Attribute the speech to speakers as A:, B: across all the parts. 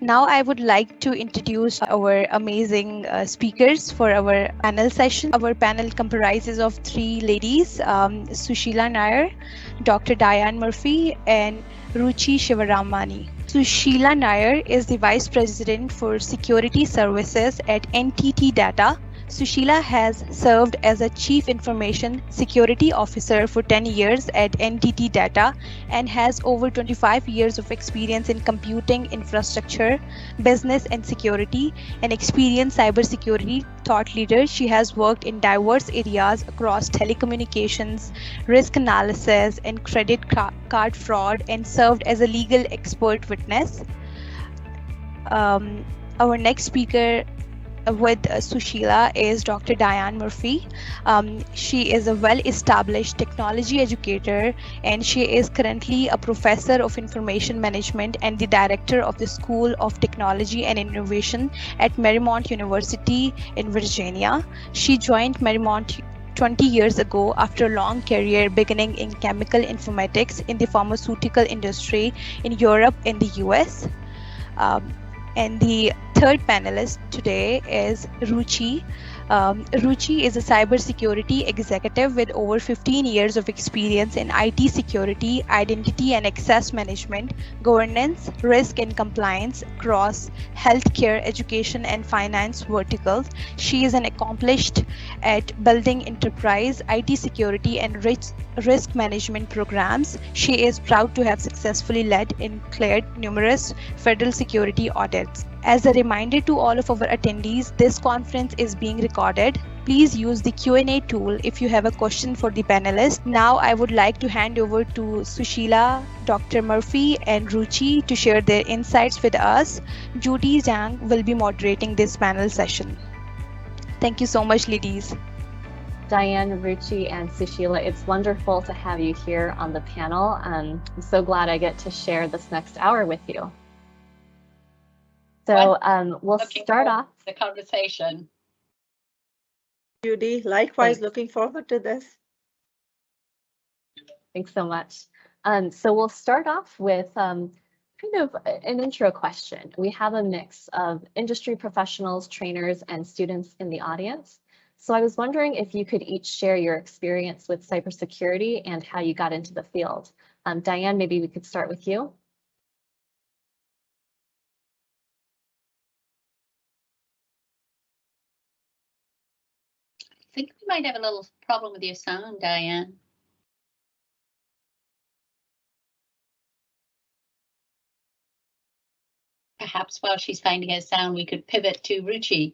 A: Now I would like to introduce our amazing speakers for our panel session. Our panel comprises of three ladies, Sushila Nair, Dr. Diane Murphy, and Ruchi Shewaramani. Sushila Nair is the Vice President for Security Services at NTT Data. Sushila has served as a Chief Information Security Officer for 10 years at NTT Data and has over 25 years of experience in computing infrastructure, business and security, and experienced cybersecurity thought leader. She has worked in diverse areas across telecommunications, risk analysis, and credit card fraud, and served as a legal expert witness. Our next speaker with Sushila is Dr. Diane Murphy. She is a well-established technology educator, and she is currently a professor of information management and the director of the School of Technology and Innovation at Marymount University in Virginia. She joined Marymount 20 years ago after a long career beginning in chemical informatics in the pharmaceutical industry in Europe and the US. And the third panelist today is Ruchi. Ruchi is a cybersecurity executive with over 15 years of experience in IT security, identity and access management, governance, risk and compliance across healthcare, education, and finance verticals. She is an accomplished at building enterprise IT security and risk management programs. She is proud to have successfully led and cleared numerous federal security audits. As a reminder to all of our attendees, this conference is being recorded. Please use the Q&A tool if you have a question for the panelists. Now I would like to hand over to Sushila, Dr. Murphy, and Ruchi to share their insights with us. Judy Zhang will be moderating this panel session. Thank you so much, ladies.
B: Diane, Ruchi, and Sushila, it's wonderful to have you here on the panel. I'm so glad I get to share this next hour with you. So we'll start off
C: the conversation.
D: Judy, likewise, looking forward to this.
B: Thanks so much. So we'll start off with kind of an intro question. We have a mix of industry professionals, trainers, and students in the audience. So I was wondering if you could each share your experience with cybersecurity and how you got into the field. Diane, maybe we could start with you.
C: I think we might have a little problem with your sound, Diane. Perhaps while she's finding her sound, we could pivot to Ruchi.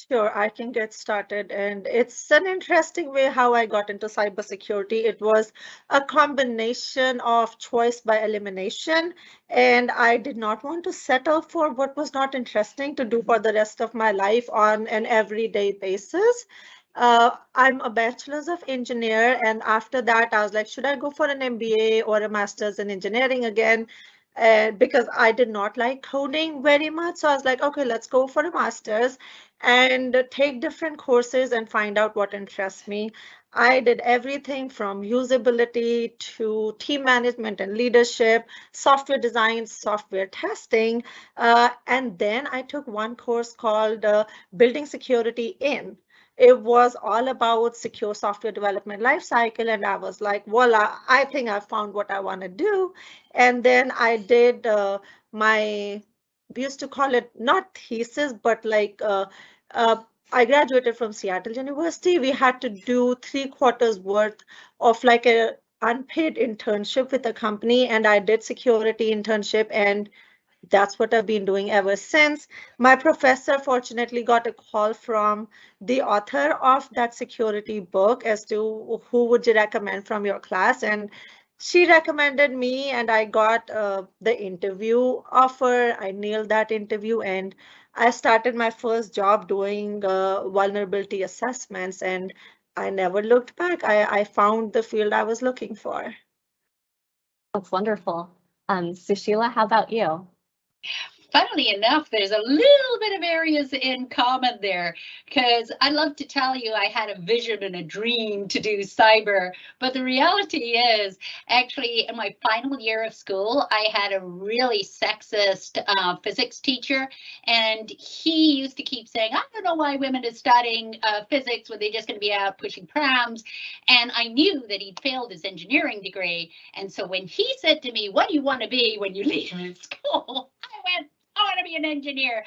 D: Sure, I can get started. And it's an interesting way how I got into cybersecurity. It was a combination of choice by elimination, and I did not want to settle for what was not interesting to do for the rest of my life on an everyday basis. I'm a bachelor's of engineer, and after that, I was like, should I go for an MBA or a master's in engineering again? Because I did not like coding very much. So I was like, okay, let's go for a master's and take different courses and find out what interests me. I did everything from usability to team management and leadership, software design, software testing. And then I took one course called Building Security In. It was all about secure software development lifecycle. And I was like, voila, I think I found what I want to do. And then I did we used to call it not thesis, but like I graduated from Seattle University. We had to do 3 quarters worth of like a unpaid internship with a company. And I did security internship, and that's what I've been doing ever since. My professor fortunately got a call from the author of that security book as to who would you recommend from your class. And she recommended me, and I got the interview offer. I nailed that interview, and I started my first job doing vulnerability assessments, and I never looked back. I found the field I was looking for.
B: That's wonderful. Sushila, how about you?
C: funnily enough, there's a little bit of areas in common there, because I love to tell you I had a vision and a dream to do cyber, but the reality is actually in my final year of school, I had a really sexist physics teacher, and he used to keep saying, I don't know why women are studying physics when they're just going to be out pushing prams. And I knew that he'd failed his engineering degree. And so when he said to me, what do you want to be when you leave school? I went, I want to be an engineer.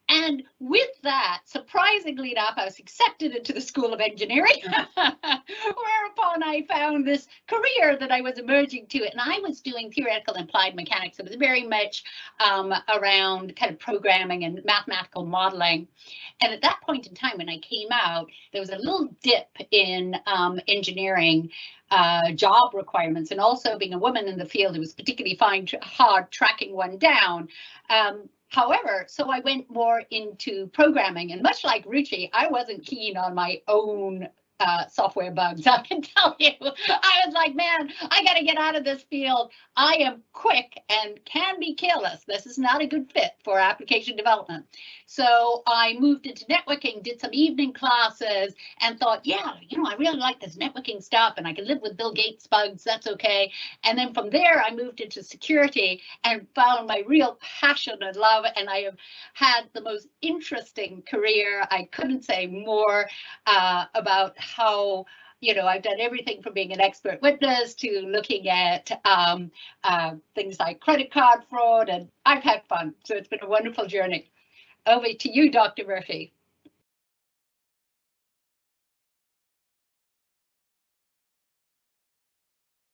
C: And with that, surprisingly enough, I was accepted into the School of Engineering, whereupon I found this career that I was emerging to. And I was doing theoretical and applied mechanics. It was very much around kind of programming and mathematical modeling. And at that point in time, when I came out, there was a little dip in engineering job requirements. And also being a woman in the field, it was particularly hard tracking one down. However, so I went more into programming, and much like Ruchi, I wasn't keen on my own software bugs. I can tell you, I was like, man, I got to get out of this field. I am quick and can be careless. This is not a good fit for application development. So I moved into networking, did some evening classes, and thought, yeah, you know, I really like this networking stuff, and I can live with Bill Gates bugs. That's okay. And then from there, I moved into security and found my real passion and love. And I have had the most interesting career. I couldn't say more about how, you know, I've done everything from being an expert witness to looking at things like credit card fraud, and I've had fun. So it's been a wonderful journey. Over to you, Dr. Murphy.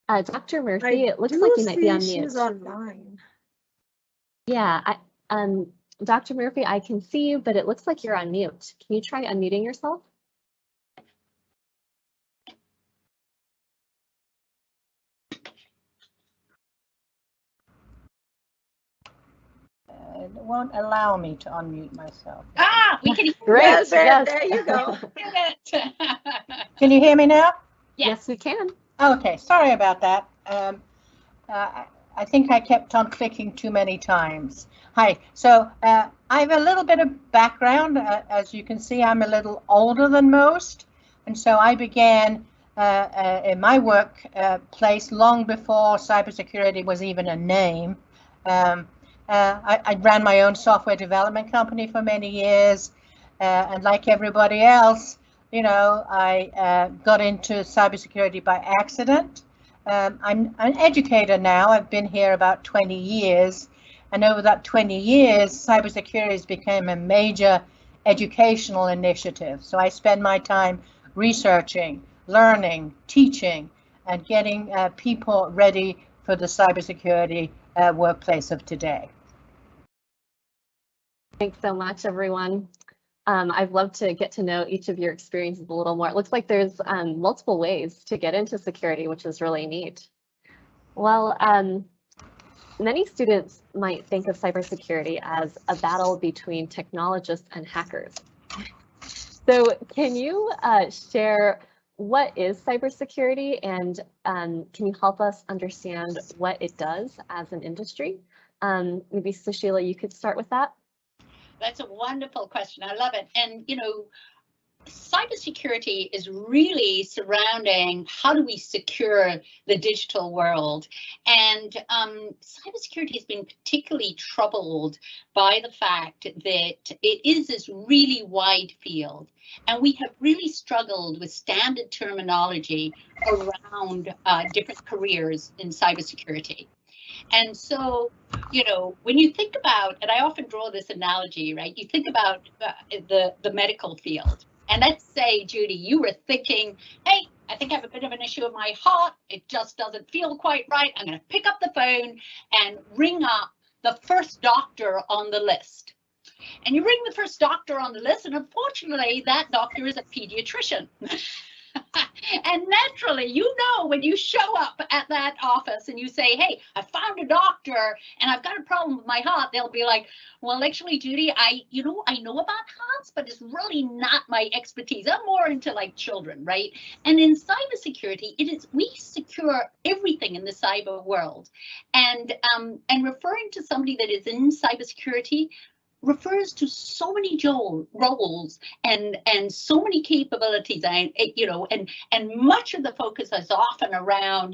B: Dr. Murphy, it looks like you might be on mute.
D: She's online.
B: Yeah, Dr. Murphy, I can see you, but it looks like you're on mute. Can you try unmuting yourself?
E: It won't allow me to unmute myself.
C: Ah, we can hear
B: Great.
D: Yes,
B: Yes.
D: there you go.
C: it.
E: Can you hear me now?
B: Yes, we can.
E: Okay, sorry about that. I think I kept on clicking too many times. Hi, so I have a little bit of background. As you can see, I'm a little older than most. And so I began in my workplace long before cybersecurity was even a name. I ran my own software development company for many years. And like everybody else, you know, I got into cybersecurity by accident. I'm an educator now. I've been here about 20 years. And over that 20 years, cybersecurity has become a major educational initiative. So I spend my time researching, learning, teaching, and getting people ready for the cybersecurity workplace of today.
B: Thanks so much, everyone. I'd love to get to know each of your experiences a little more. It looks like there's multiple ways to get into security, which is really neat. Well, many students might think of cybersecurity as a battle between technologists and hackers. So can you share what is cybersecurity, and can you help us understand what it does as an industry? Maybe Sushila, you could start with that.
C: That's a wonderful question. I love it. And, you know, cybersecurity is really surrounding how do we secure the digital world. And cybersecurity has been particularly troubled by the fact that it is this really wide field. And we have really struggled with standard terminology around different careers in cybersecurity. And so, you know, when you think about, and I often draw this analogy, right? You think about the medical field. And let's say, Judy, you were thinking, hey, I think I have a bit of an issue with my heart. It just doesn't feel quite right. I'm going to pick up the phone and ring up the first doctor on the list. And you ring the first doctor on the list, and unfortunately, that doctor is a pediatrician. And naturally, you know, when you show up at that office and you say, hey, I found a doctor and I've got a problem with my heart, they'll be like, well, actually, Judy, I know about hearts, but it's really not my expertise. I'm more into like children, right? And in cybersecurity, we secure everything in the cyber world. And referring to somebody that is in cybersecurity refers to so many roles and so many capabilities, and much of the focus is often around,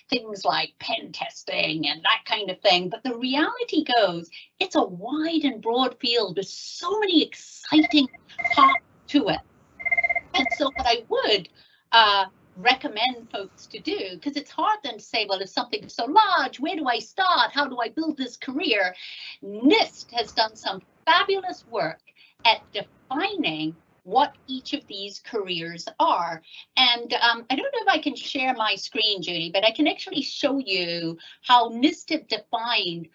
C: things like pen testing and that kind of thing. But the reality goes, it's a wide and broad field with so many exciting parts to it. And so what I would recommend folks to do, because it's hard then to say, well, if something is so large, where do I start? How do I build this career? NIST has done some fabulous work at defining what each of these careers are. And I don't know if I can share my screen, Judy, but I can actually show you how NIST have defined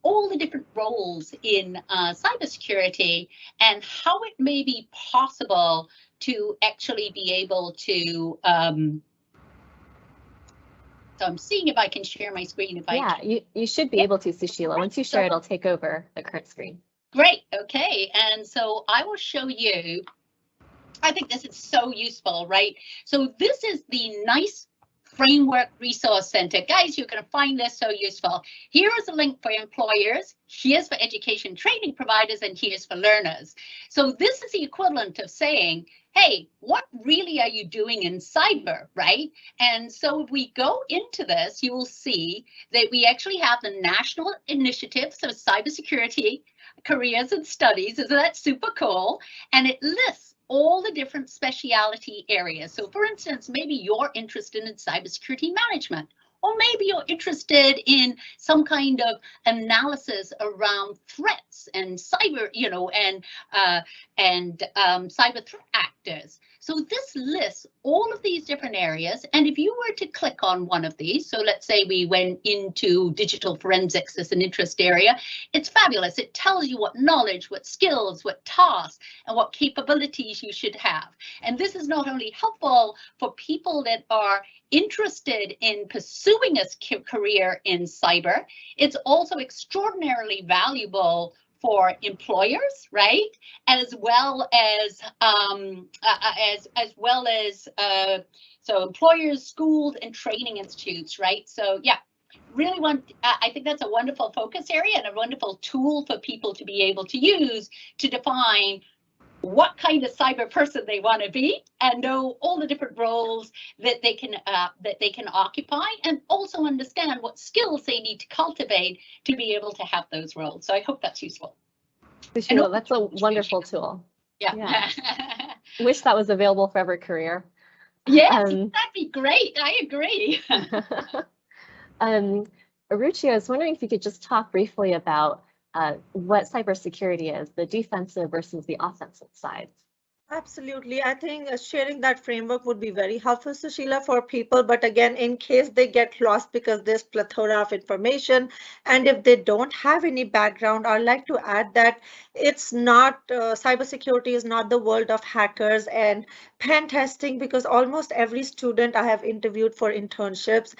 C: all the different roles in cybersecurity and how it may be possible to actually be able to, so I'm seeing if I can share my screen.
B: You should be able to, Sushila. Once you share, it'll take over the current screen.
C: Great, okay, and so I will show you, I think this is so useful, right? So this is the NICE Framework Resource Center. Guys, you're going to find this so useful. Here is a link for employers, here's for education training providers, and here's for learners. So this is the equivalent of saying, hey, what really are you doing in cyber, right? And so if we go into this, you will see that we actually have the National Initiatives of Cybersecurity Careers and Studies. Isn't that super cool? And it lists all the different specialty areas. So for instance, maybe you're interested in cybersecurity management, or maybe you're interested in some kind of analysis around threats and cyber, cyber threat actors. So this lists all of these different areas. And if you were to click on one of these, so let's say we went into digital forensics as an interest area, it's fabulous. It tells you what knowledge, what skills, what tasks, and what capabilities you should have. And this is not only helpful for people that are interested in pursuing a career in cyber, it's also extraordinarily valuable for employers, right? As well as so employers, schools, and training institutes, right? So yeah, really I think that's a wonderful focus area and a wonderful tool for people to be able to use to define what kind of cyber person they want to be and know all the different roles that they can occupy, and also understand what skills they need to cultivate to be able to have those roles. So I hope that's useful.
B: Sushila, that's a wonderful tool.
C: Yeah.
B: Wish that was available for every career.
C: Yes, that'd be great. I agree.
B: Ruchi, I was wondering if you could just talk briefly about what cybersecurity is, the defensive versus the offensive side.
D: Absolutely. I think sharing that framework would be very helpful, Sushila, for people. But again, in case they get lost because there's plethora of information, and if they don't have any background, I'd like to add that it's not, cybersecurity is not the world of hackers and pen testing, because almost every student I have interviewed for internships,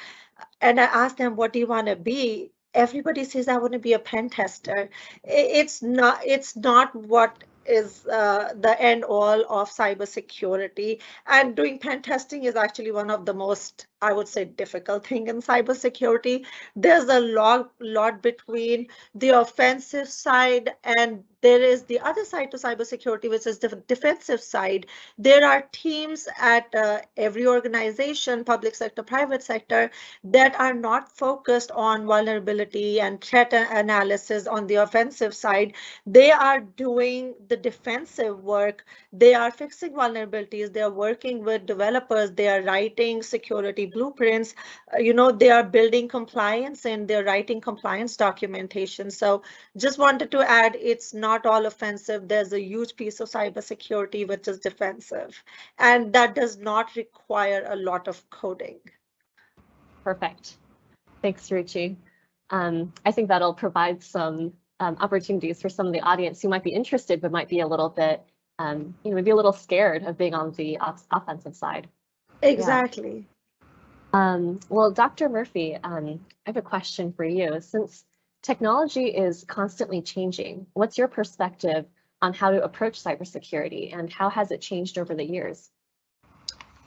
D: and I ask them, what do you want to be? Everybody says, I want to be a pen tester. It's not what is the end all of cybersecurity. And doing pen testing is actually one of the most, I would say, difficult thing in cybersecurity. There's a lot between the offensive side and there is the other side to cybersecurity, which is the defensive side. There are teams at every organization, public sector, private sector, that are not focused on vulnerability and threat analysis on the offensive side. They are doing the defensive work. They are fixing vulnerabilities. They are working with developers. They are writing security blueprints. They are building compliance and they're writing compliance documentation. So just wanted to add, it's not all offensive. There's a huge piece of cybersecurity which is defensive, and that does not require a lot of coding.
B: Perfect. Thanks, Ruchi. I think that'll provide some opportunities for some of the audience who might be interested, but might be a little bit, maybe a little scared of being on the offensive side.
D: Exactly.
B: Well, Dr. Murphy, I have a question for you. Since technology is constantly changing, what's your perspective on how to approach cybersecurity, and how has it changed over the years?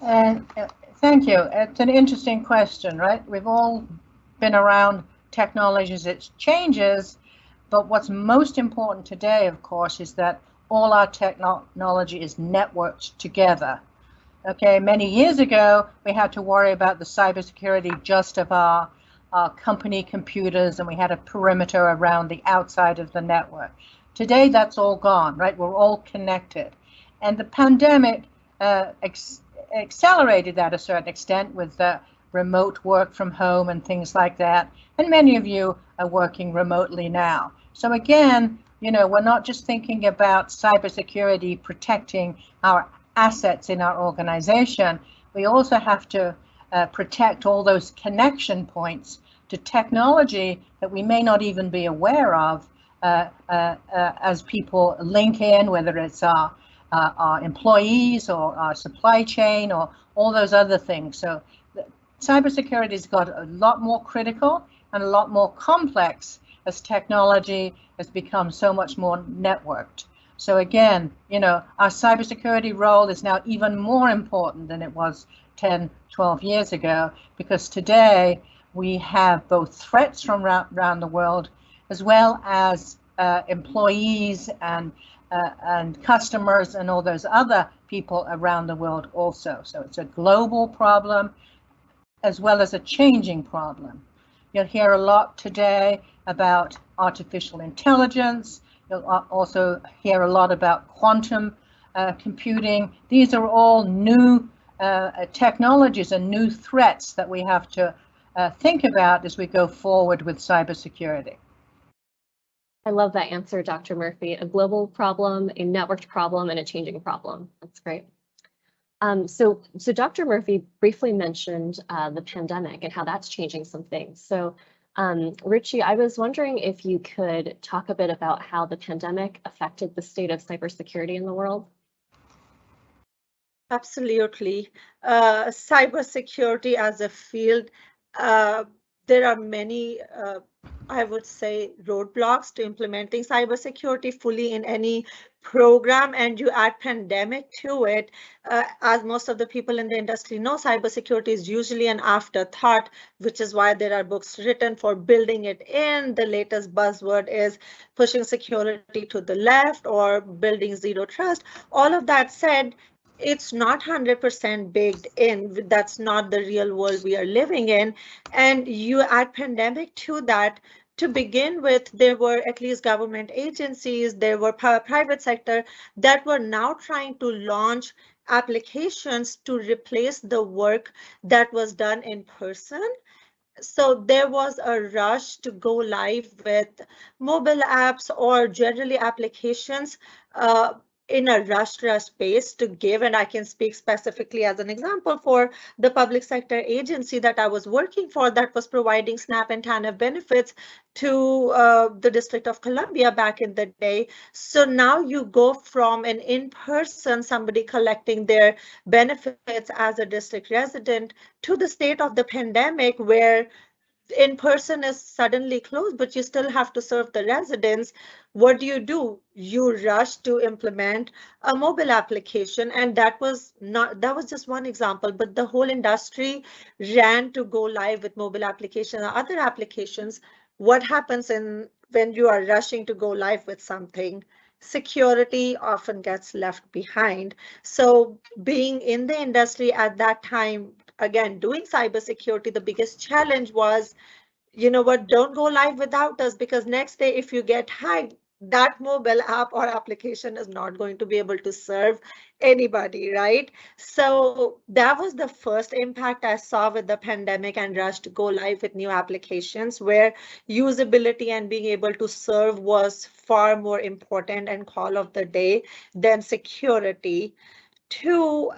E: Thank you. It's an interesting question, right? We've all been around technology as it changes, but what's most important today, of course, is that all our technology is networked together. Okay, many years ago, we had to worry about the cybersecurity just of our company computers, and we had a perimeter around the outside of the network. Today, that's all gone, right? We're all connected. And the pandemic accelerated that a certain extent with the remote work from home and things like that. And many of you are working remotely now. So again, you know, we're not just thinking about cybersecurity protecting our assets in our organization. We also have to protect all those connection points to technology that we may not even be aware of as people link in, whether it's our employees or our supply chain or all those other things. So cybersecurity has got a lot more critical and a lot more complex as technology has become so much more networked. So again, you know, our cybersecurity role is now even more important than it was 10, 12 years ago, because today we have both threats from around the world, as well as employees and customers and all those other people around the world also. So it's a global problem as well as a changing problem. You'll hear a lot today about artificial intelligence. You'll also hear a lot about quantum computing. These are all new technologies and new threats that we have to think about as we go forward with cybersecurity.
B: I love that answer, Dr. Murphy. A global problem, a networked problem, and a changing problem. That's great. So Dr. Murphy briefly mentioned the pandemic and how that's changing some things. So Ruchi, I was wondering if you could talk a bit about how the pandemic affected the state of cybersecurity in the world.
D: Absolutely. Cybersecurity as a field, there are many, I would say, roadblocks to implementing cybersecurity fully in any program, and you add pandemic to it. As most of the people in the industry know, cybersecurity is usually an afterthought, which is why there are books written for building it in. The latest buzzword is pushing security to the left or building zero trust. All of that said, it's not 100% baked in. That's not the real world we are living in. And you add pandemic to that. To begin with, there were at least government agencies, there were private sector that were now trying to launch applications to replace the work that was done in person. So there was a rush to go live with mobile apps or generally applications in a rush pace to give. And I can speak specifically as an example for the public sector agency that I was working for that was providing SNAP and TANF benefits to the District of Columbia back in the day. So now you go from an in-person, somebody collecting their benefits as a district resident, to the state of the pandemic where in person is suddenly closed, but you still have to serve the residents. What do? You rush to implement a mobile application, and that was just one example, but the whole industry ran to go live with mobile application and other applications. What happens when you are rushing to go live with something? Security often gets left behind. So being in the industry at that time, again, doing cybersecurity, the biggest challenge was, you know what, don't go live without us, because next day if you get hacked, that mobile app or application is not going to be able to serve anybody, right? So that was the first impact I saw with the pandemic and rush to go live with new applications, where usability and being able to serve was far more important and call of the day than security. Two,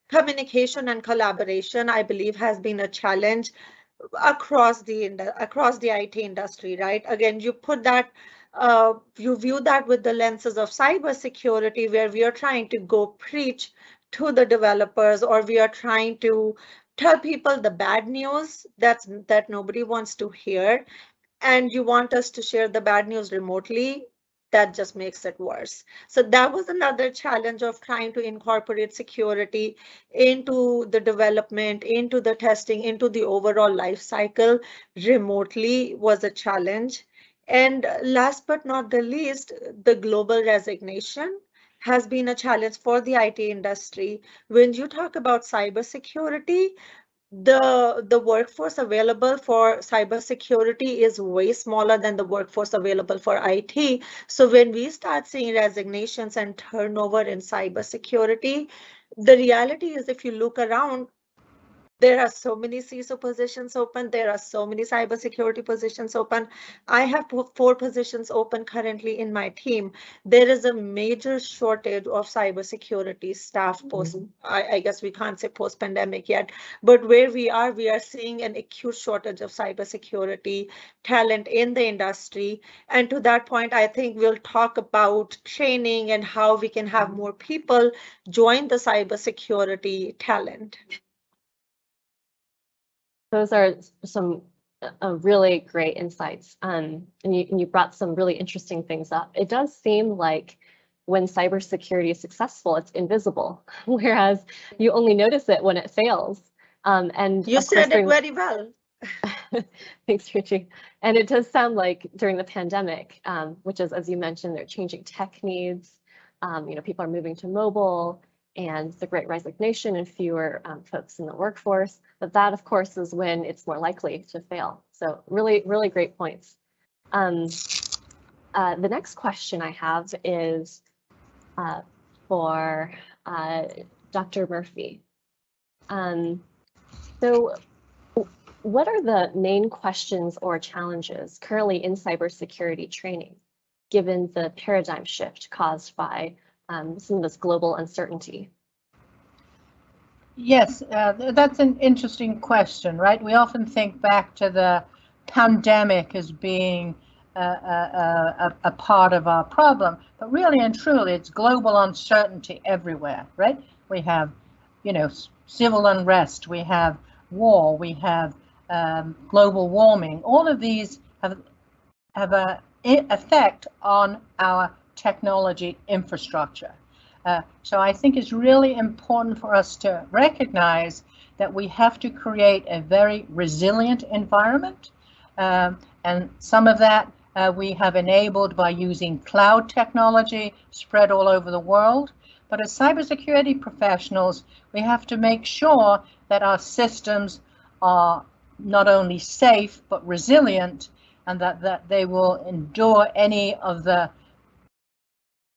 D: communication and collaboration, I believe, has been a challenge across the IT industry, right? Again, you put that, you view that with the lenses of cybersecurity, where we are trying to go preach to the developers, or we are trying to tell people the bad news that nobody wants to hear, and you want us to share the bad news remotely, that just makes it worse. So that was another challenge of trying to incorporate security into the development, into the testing, into the overall life cycle remotely was a challenge. And last but not the least, the global resignation has been a challenge for the IT industry. When you talk about cybersecurity, the workforce available for cybersecurity is way smaller than the workforce available for IT. So when we start seeing resignations and turnover in cybersecurity, the reality is, if you look around, there are so many CISO positions open. There are so many cybersecurity positions open. I have 4 positions open currently in my team. There is a major shortage of cybersecurity staff post. I guess we can't say post-pandemic yet, but where we are seeing an acute shortage of cybersecurity talent in the industry. And to that point, I think we'll talk about training and how we can have more people join the cybersecurity talent.
B: Those are some really great insights, and you brought some really interesting things up. It does seem like when cybersecurity is successful, it's invisible, whereas you only notice it when it fails. And
D: you said it very well.
B: Thanks, Ruchi. And it does sound like during the pandemic, which is, as you mentioned, they're changing tech needs. People are moving to mobile, and the Great Resignation and fewer folks in the workforce. But that, of course, is when it's more likely to fail. So really, really great points. The next question I have is for Dr. Murphy. So what are the main questions or challenges currently in cybersecurity training, given the paradigm shift caused by some of this global uncertainty?
E: Yes, that's an interesting question, right? We often think back to the pandemic as being a part of our problem, but really and truly, it's global uncertainty everywhere, right? We have, civil unrest, we have war, we have global warming. All of these have an effect on our technology infrastructure. So I think it's really important for us to recognize that we have to create a very resilient environment. And some of that we have enabled by using cloud technology spread all over the world. But as cybersecurity professionals, we have to make sure that our systems are not only safe, but resilient, and that they will endure any of the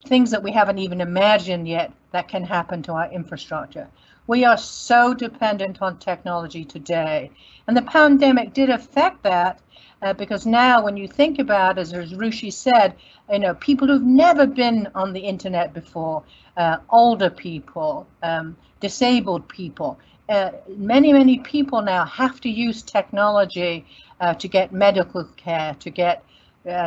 E: things that we haven't even imagined yet that can happen to our infrastructure. We are so dependent on technology today, and the pandemic did affect that because now when you think about, as Ruchi said, people who've never been on the internet before, older people, disabled people, many people now have to use technology to get medical care, to get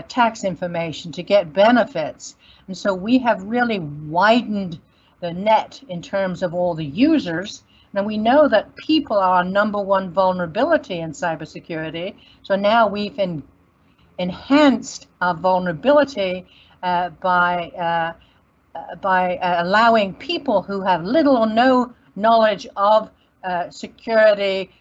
E: tax information, to get benefits. And so we have really widened the net in terms of all the users. And we know that people are our number1 vulnerability in cybersecurity. So now we've enhanced our vulnerability by allowing people who have little or no knowledge of security,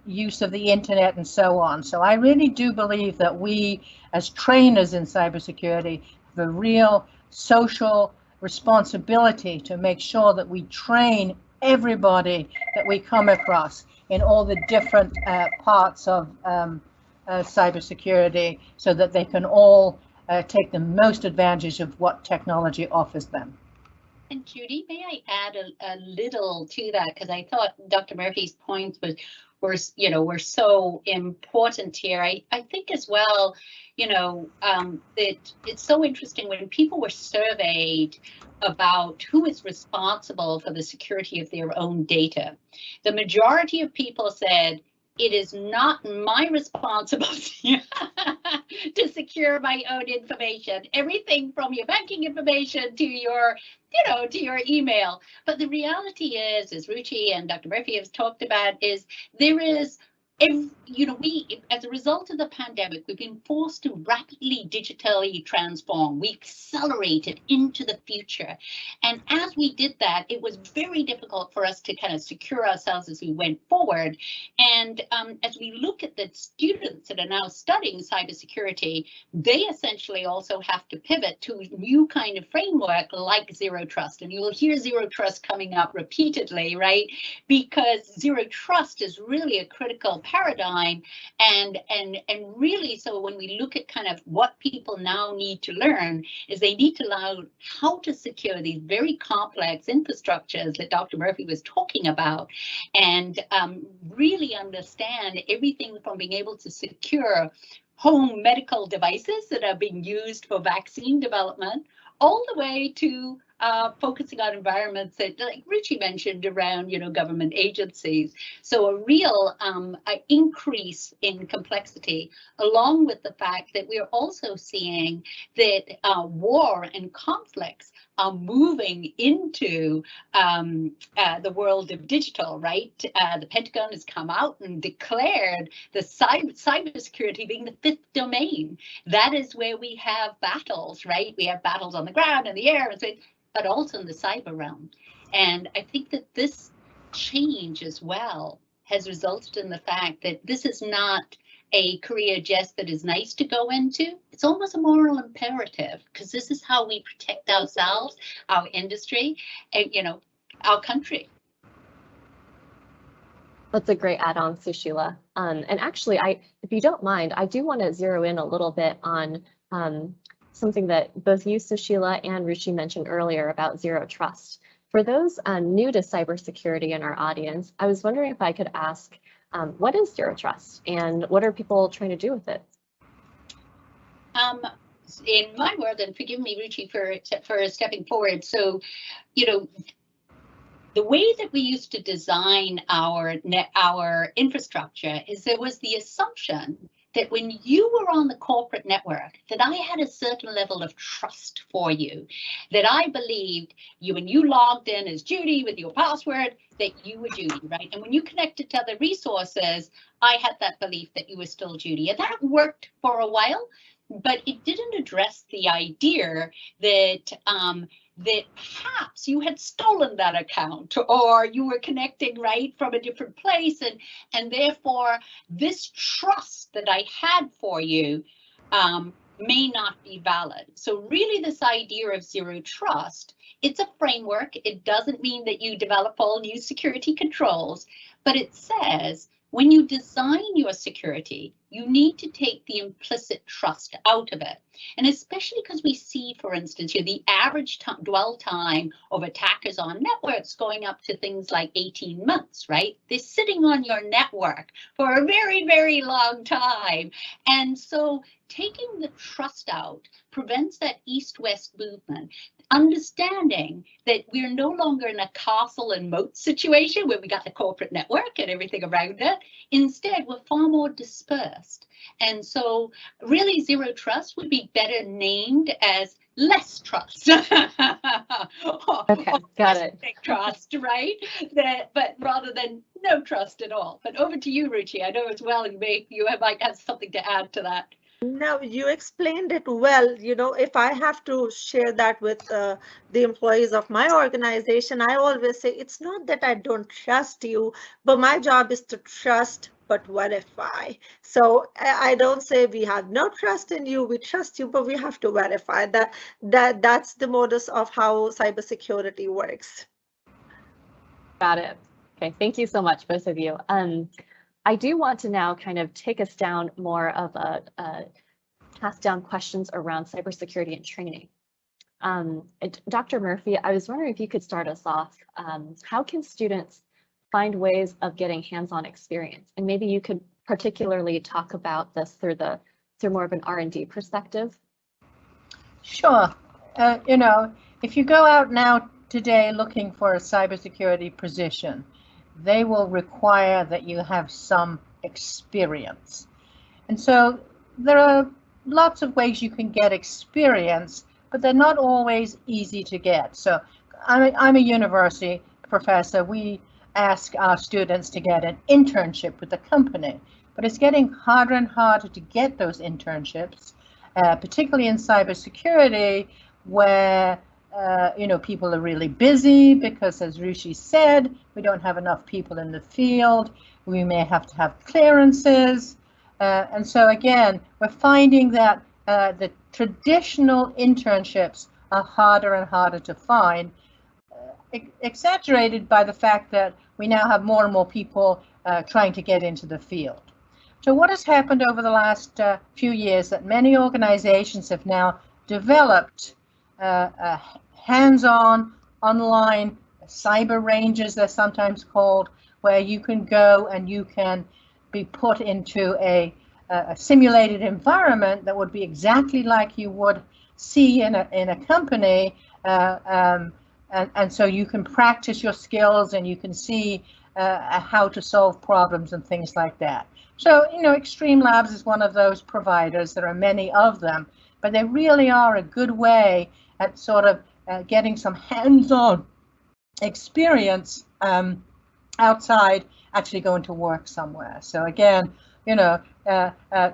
E: use of the internet, and so on. So I really do believe that we, as trainers in cybersecurity, have a real social responsibility to make sure that we train everybody that we come across in all the different parts of cybersecurity, so that they can all take the most advantage of what technology offers them.
C: And Judy, may I add a little to that, because I thought Dr. Murphy's points were so important here. I think as well, that it's so interesting when people were surveyed about who is responsible for the security of their own data. The majority of people said it is not my responsibility to secure my own information, everything from your banking information to your, to your email. But the reality is, as Ruchi and Dr. Murphy have talked about, is there is, we, as a result of the pandemic, we've been forced to rapidly digitally transform. We accelerated into the future. And as we did that, it was very difficult for us to kind of secure ourselves as we went forward. And as we look at the students that are now studying cybersecurity, they essentially also have to pivot to a new kind of framework like Zero Trust. And you will hear Zero Trust coming up repeatedly, right? Because Zero Trust is really a critical paradigm, and really, so when we look at kind of what people now need to learn, is they need to learn how to secure these very complex infrastructures that Dr. Murphy was talking about, and really understand everything from being able to secure home medical devices that are being used for vaccine development, all the way to focusing on environments that, like Ruchi mentioned, around government agencies. So a real increase in complexity, along with the fact that we are also seeing that war and conflicts are moving into the world of digital, right? The Pentagon has come out and declared the cybersecurity being the fifth domain. That is where we have battles, right? We have battles on the ground and the air, but also in the cyber realm. And I think that this change as well has resulted in the fact that this is not a career just that is nice to go into. It's almost a moral imperative, because this is how we protect ourselves, our industry, and our country.
B: That's a great add-on, Sushila. And actually, if you don't mind, I do want to zero in a little bit on something that both you, Sushila, and Ruchi mentioned earlier about Zero Trust. For those new to cybersecurity in our audience, I was wondering if I could ask, what is Zero Trust and what are people trying to do with it?
C: In my world, and forgive me, Ruchi, for stepping forward. So, the way that we used to design our infrastructure is there was the assumption that when you were on the corporate network, that I had a certain level of trust for you, that I believed you, when you logged in as Judy with your password, that you were Judy, right? And when you connected to other resources, I had that belief that you were still Judy. And that worked for a while, but it didn't address the idea that that perhaps you had stolen that account, or you were connecting right from a different place, and therefore this trust that I had for you may not be valid. So really, this idea of Zero Trust, it's a framework. It doesn't mean that you develop all new security controls, but it says when you design your security, you need to take the implicit trust out of it. And especially because we see, for instance, the average dwell time of attackers on networks going up to things like 18 months, right? They're sitting on your network for a very, very long time. And so taking the trust out prevents that east-west movement, understanding that we're no longer in a castle and moat situation where we got the corporate network and everything around it. Instead, we're far more dispersed. And so really Zero Trust would be better named as less trust.
B: Okay, got it.
C: Trust, right? But rather than no trust at all. But over to you, Ruchi. I know as well you might have something to add to that.
D: No, you explained it well. If I have to share that with the employees of my organization, I always say it's not that I don't trust you, but my job is to trust but verify. So I don't say we have no trust in you, we trust you, but we have to verify that. That's the modus of how cybersecurity works.
B: Got it. Okay, thank you so much, both of you. I do want to now kind of take us down more of pass down questions around cybersecurity and training. Dr. Murphy, I was wondering if you could start us off. How can students find ways of getting hands-on experience? And maybe you could particularly talk about this through more of an R&D perspective.
E: Sure. If you go out now today looking for a cybersecurity position, they will require that you have some experience. And so there are lots of ways you can get experience, but they're not always easy to get. So I'm a university professor. We ask our students to get an internship with the company, but it's getting harder and harder to get those internships, particularly in cybersecurity, where people are really busy because, as Ruchi said, we don't have enough people in the field. We may have to have clearances. And so again, we're finding that the traditional internships are harder and harder to find, exaggerated by the fact that we now have more and more people trying to get into the field. So what has happened over the last few years that many organizations have now developed hands-on, online cyber ranges, they're sometimes called, where you can go and you can be put into a simulated environment that would be exactly like you would see in a company, and so you can practice your skills and you can see how to solve problems and things like that. So, XtremeLabs is one of those providers. There are many of them, but they really are a good way at sort of getting some hands-on experience outside actually going to work somewhere. So again,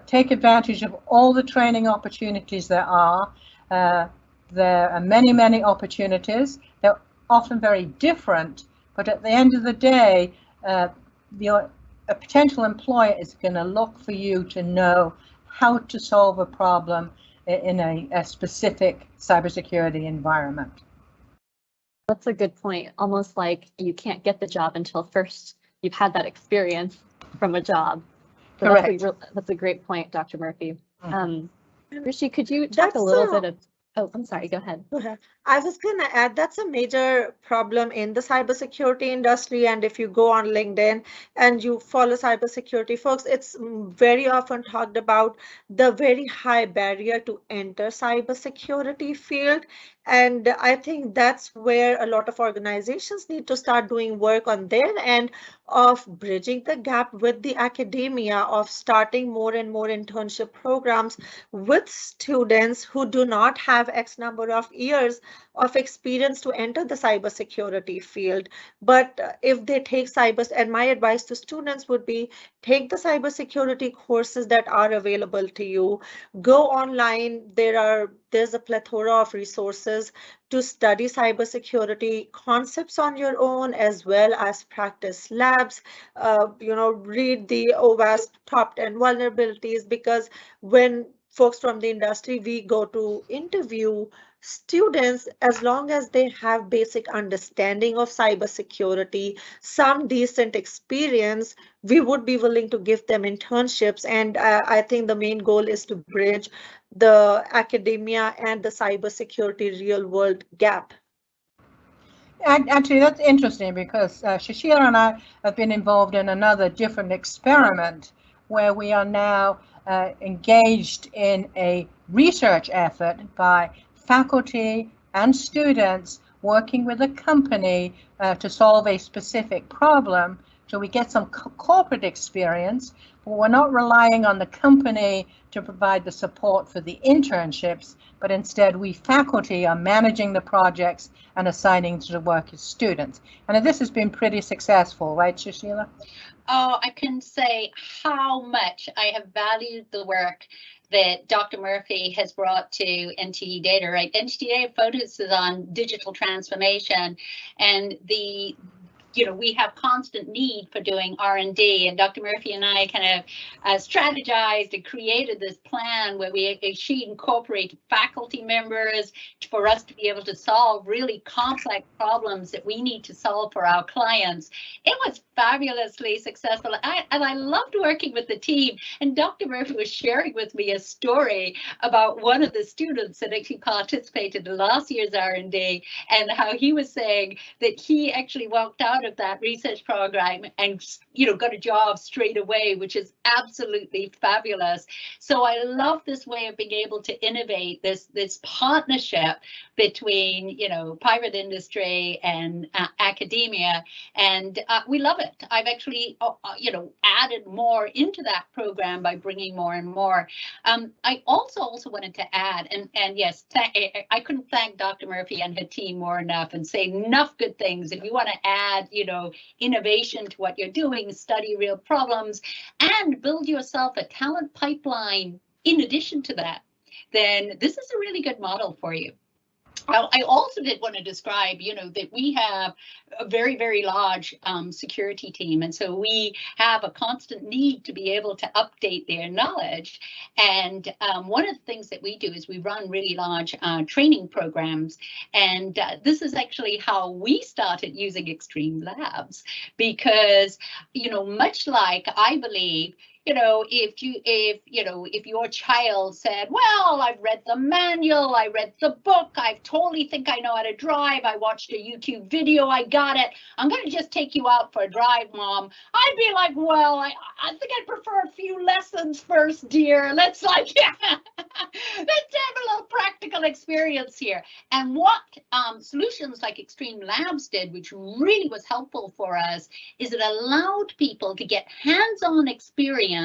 E: take advantage of all the training opportunities there are. There are many, many opportunities. They're often very different, but at the end of the day, a potential employer is going to look for you to know how to solve a problem in a specific cybersecurity environment.
B: That's a good point. Almost like you can't get the job until first you've had that experience from a job. So correct. That's a great point, Dr. Murphy. Ruchi, could you talk a little bit of? Oh, I'm sorry. Go ahead.
D: I was going to add that's a major problem in the cybersecurity industry. And if you go on LinkedIn and you follow cybersecurity folks, it's very often talked about the very high barrier to enter cybersecurity field. And I think that's where a lot of organizations need to start doing work on their end of bridging the gap with the academia, of starting more and more internship programs with students who do not have X number of years of experience to enter the cybersecurity field. But if they take and my advice to students would be, take the cybersecurity courses that are available to you. Go online. There's a plethora of resources to study cybersecurity concepts on your own, as well as practice labs. Read the OWASP top 10 vulnerabilities, because when folks from the industry, we go to interview students, as long as they have basic understanding of cybersecurity, some decent experience, we would be willing to give them internships. And I think the main goal is to bridge the academia and the cybersecurity real world gap.
E: Actually, that's interesting, because Sushila and I have been involved in another different experiment where we are now engaged in a research effort by faculty and students working with a company to solve a specific problem. So we get some corporate experience, but we're not relying on the company to provide the support for the internships, but instead we faculty are managing the projects and assigning to the work as students. And this has been pretty successful, right, Sushila?
C: Oh, I can say how much I have valued the work that Dr. Murphy has brought to NTE Data, right? NTE Data focuses on digital transformation, and we have constant need for doing R&D, and Dr. Murphy and I kind of strategized and created this plan where she incorporated faculty members for us to be able to solve really complex problems that we need to solve for our clients. It was fabulously successful, and I loved working with the team. And Dr. Murphy was sharing with me a story about one of the students that actually participated in last year's R&D, and how he was saying that he actually walked out out of that research program and, got a job straight away, which is absolutely fabulous. So I love this way of being able to innovate, this partnership between, private industry and academia, and we love it. I've actually, added more into that program by bringing more and more. I also wanted to add, and yes, I couldn't thank Dr. Murphy and her team more enough and say enough good things. If you want to add, innovation to what you're doing, study real problems, and build yourself a talent pipeline in addition to that, then this is a really good model for you. I also did want to describe, that we have a very, very large security team. And so we have a constant need to be able to update their knowledge. And one of the things that we do is we run really large training programs. And this is actually how we started using XtremeLabs, because, much like I believe, if your child said, well, I've read the manual, I read the book, I totally think I know how to drive, I watched a YouTube video, I got it, I'm going to just take you out for a drive, Mom. I'd be like, well, I think I'd prefer a few lessons first, dear. Let's let's have a little practical experience here. And what solutions like XtremeLabs did, which really was helpful for us, is it allowed people to get hands-on experience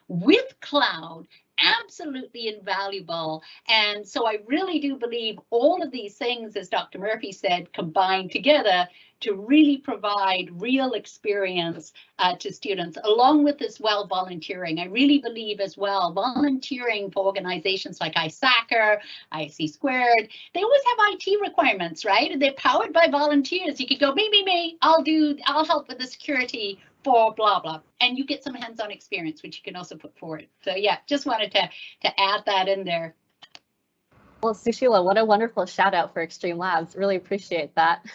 C: with cloud, absolutely invaluable. And so I really do believe all of these things, as Dr. Murphy said, combined together to really provide real experience to students, along with as well volunteering. I really believe as well volunteering for organizations like ISACR, IC Squared, they always have IT requirements, right? And they're powered by volunteers. You could go, me, I'll help with the security for blah, blah, and you get some hands-on experience, which you can also put forward. So yeah, just wanted to add that in there.
B: Well, Sushila, what a wonderful shout out for XtremeLabs. Really appreciate that.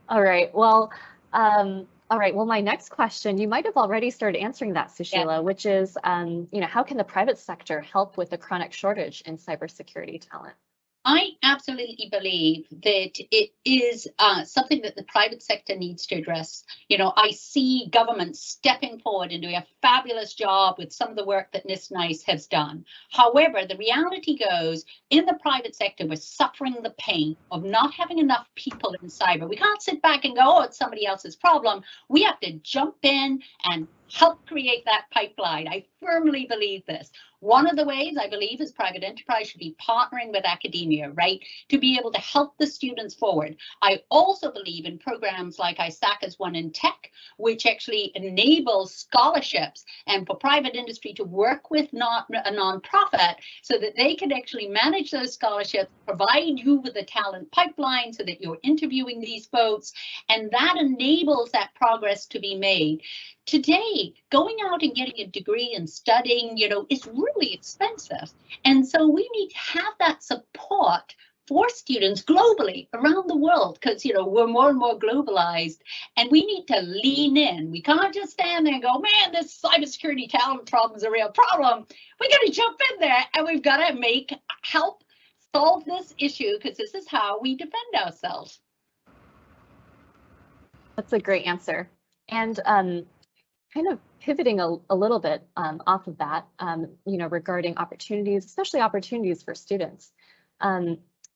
B: All right. Well, my next question, you might have already started answering that, Sushila, yeah, which is, how can the private sector help with the chronic shortage in cybersecurity talent?
C: I absolutely believe that it is something that the private sector needs to address. I see government stepping forward and doing a fabulous job with some of the work that NIST has done. However, the reality goes, in the private sector, we're suffering the pain of not having enough people in cyber. We can't sit back and go, oh, it's somebody else's problem. We have to jump in and help create that pipeline. I firmly believe this. One of the ways I believe is private enterprise should be partnering with academia, right, to be able to help the students forward. I also believe in programs like ISACA's One in Tech, which actually enables scholarships and for private industry to work with a nonprofit so that they can actually manage those scholarships, provide you with a talent pipeline so that you're interviewing these folks, and that enables that progress to be made. Today, going out and getting a degree and studying, is really expensive. And so we need to have that support for students globally around the world, because, we're more and more globalized and we need to lean in. We can't just stand there and go, man, this cybersecurity talent problem is a real problem. We got to jump in there and we've got to help solve this issue, because this is how we defend ourselves.
B: That's a great answer. And kind of pivoting a little bit off of that, regarding opportunities, especially opportunities for students.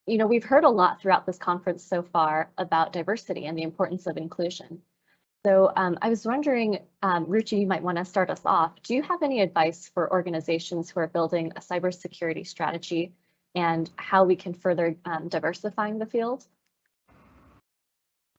B: We've heard a lot throughout this conference so far about diversity and the importance of inclusion. So I was wondering, Ruchi, you might want to start us off. Do you have any advice for organizations who are building a cybersecurity strategy and how we can further diversifying the field?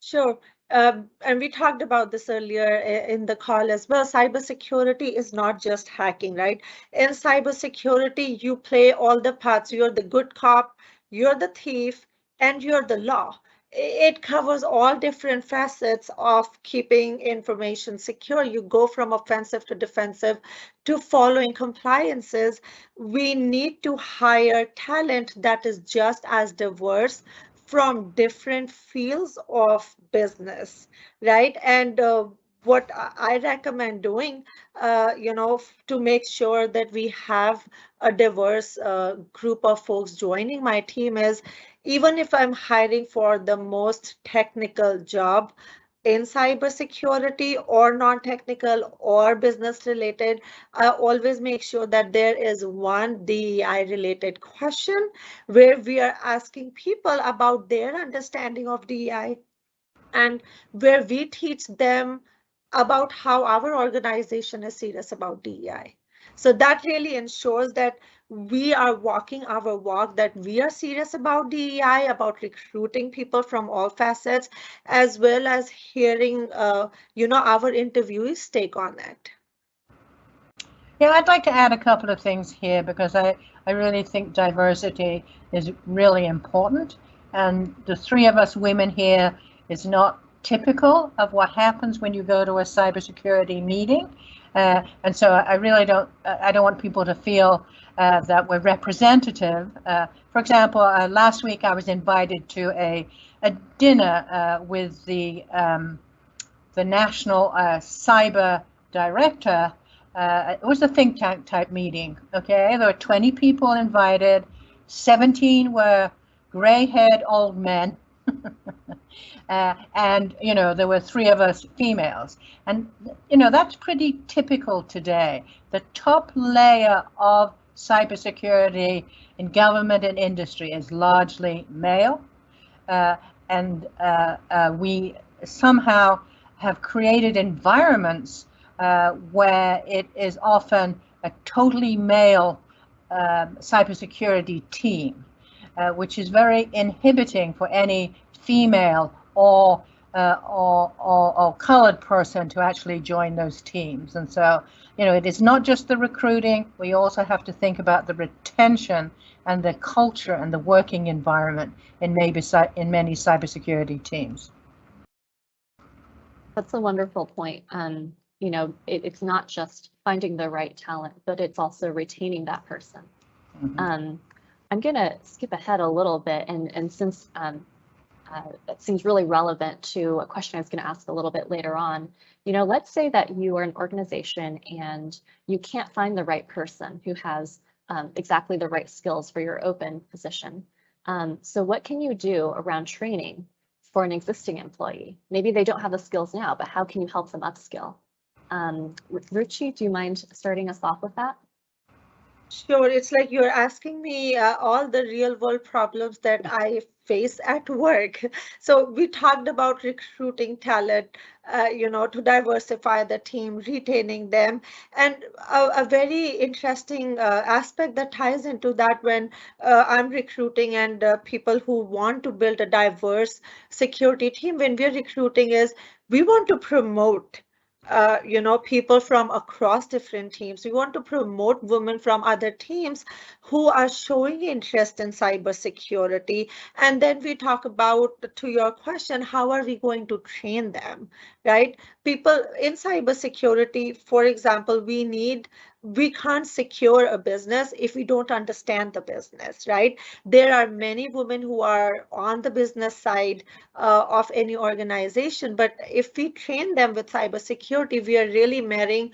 D: Sure. And we talked about this earlier in the call as well. Cybersecurity is not just hacking, right? In cybersecurity, you play all the parts. You're the good cop, you're the thief, and you're the law. It covers all different facets of keeping information secure. You go from offensive to defensive to following compliances. We need to hire talent that is just as diverse from different fields of business, right? And what I recommend doing, to make sure that we have a diverse group of folks joining my team is, even if I'm hiring for the most technical job in cybersecurity or non-technical or business related, I always make sure that there is one DEI related question where we are asking people about their understanding of DEI, and where we teach them about how our organization is serious about DEI. So that really ensures that we are walking our walk, that we are serious about DEI, about recruiting people from all facets, as well as hearing, our interviewees take on it.
E: Yeah, I'd like to add a couple of things here because I really think diversity is really important. And the three of us women here is not typical of what happens when you go to a cybersecurity meeting. And so I really don't want people to feel that we're representative. For example, last week I was invited to a dinner with the national cyber director. It was a think tank type meeting, okay? There were 20 people invited, 17 were gray-haired old men, and, there were 3 of us females. And, that's pretty typical today. The top layer of cybersecurity in government and industry is largely male, and we somehow have created environments where it is often a totally male cybersecurity team, which is very inhibiting for any female or colored person to actually join those teams. And so, it is not just the recruiting, we also have to think about the retention and the culture and the working environment in many cybersecurity teams.
B: That's a wonderful point. It's not just finding the right talent, but it's also retaining that person. Mm-hmm. I'm going to skip ahead a little bit, and since it seems really relevant to a question I was going to ask a little bit later on, let's say that you are an organization and you can't find the right person who has exactly the right skills for your open position. So what can you do around training for an existing employee? Maybe they don't have the skills now, but how can you help them upskill? Ruchi, do you mind starting us off with that?
D: Sure. It's like you're asking me all the real world problems that I face at work. So we talked about recruiting talent, to diversify the team, retaining them. And a very interesting aspect that ties into that when I'm recruiting and people who want to build a diverse security team, when we're recruiting, is we want to promote people from across different teams. We want to promote women from other teams who are showing interest in cybersecurity. And then we talk about, to your question, how are we going to train them, right? People in cybersecurity, for example, we can't secure a business if we don't understand the business, right? There are many women who are on the business side of any organization, but if we train them with cybersecurity, we are really marrying,